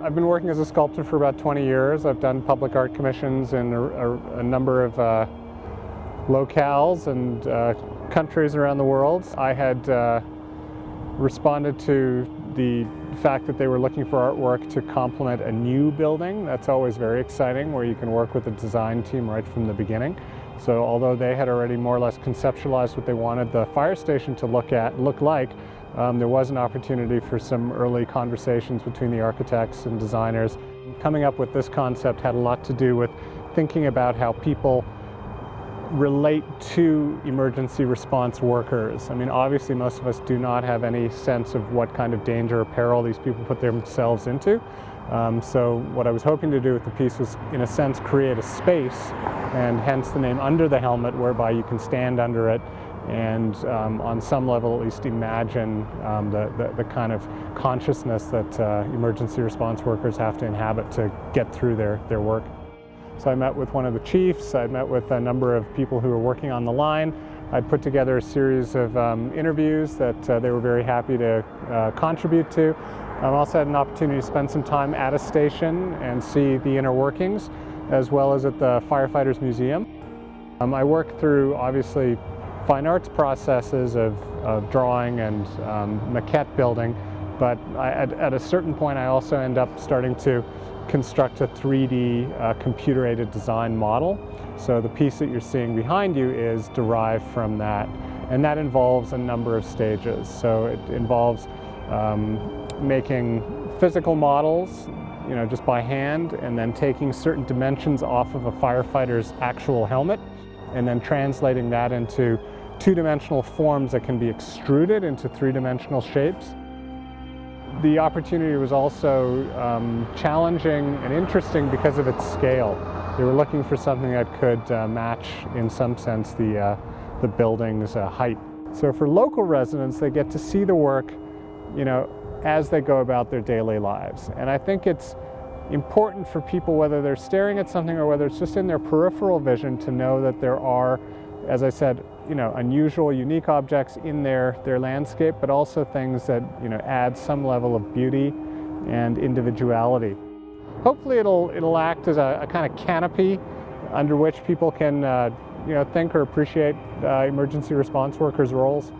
I've been working as a sculptor for about 20 years. I've done public art commissions in a number of locales and countries around the world. I had responded to the fact that they were looking for artwork to complement a new building. That's always very exciting, where you can work with the design team right from the beginning. So although they had already more or less conceptualized what they wanted the fire station to look like, there was an opportunity for some early conversations between the architects and designers. Coming up with this concept had a lot to do with thinking about how people relate to emergency response workers. I mean, obviously most of us do not have any sense of what kind of danger or peril these people put themselves into. So what I was hoping to do with the piece was, in a sense, create a space, and hence the name Under the Helmet, whereby you can stand under it and on some level at least imagine the kind of consciousness that emergency response workers have to inhabit to get through their work. So I met with one of the chiefs, I met with a number of people who were working on the line. I'd put together a series of interviews that they were very happy to contribute to. I also had an opportunity to spend some time at a station and see the inner workings, as well as at the Firefighters Museum. I worked through, obviously, fine arts processes of drawing and maquette building, but at a certain point I also end up starting to construct a 3D computer-aided design model. So the piece that you're seeing behind you is derived from that, and that involves a number of stages. So it involves making physical models, just by hand, and then taking certain dimensions off of a firefighter's actual helmet, and then translating that into two-dimensional forms that can be extruded into three-dimensional shapes. The opportunity was also challenging and interesting because of its scale. They were looking for something that could match, in some sense, the building's height. So for local residents, they get to see the work, as they go about their daily lives. And I think it's important for people, whether they're staring at something or whether it's just in their peripheral vision, to know that there are, as I said, unusual, unique objects in their landscape, but also things that, add some level of beauty and individuality. Hopefully it'll act as a kind of canopy under which people can, think or appreciate emergency response workers' roles.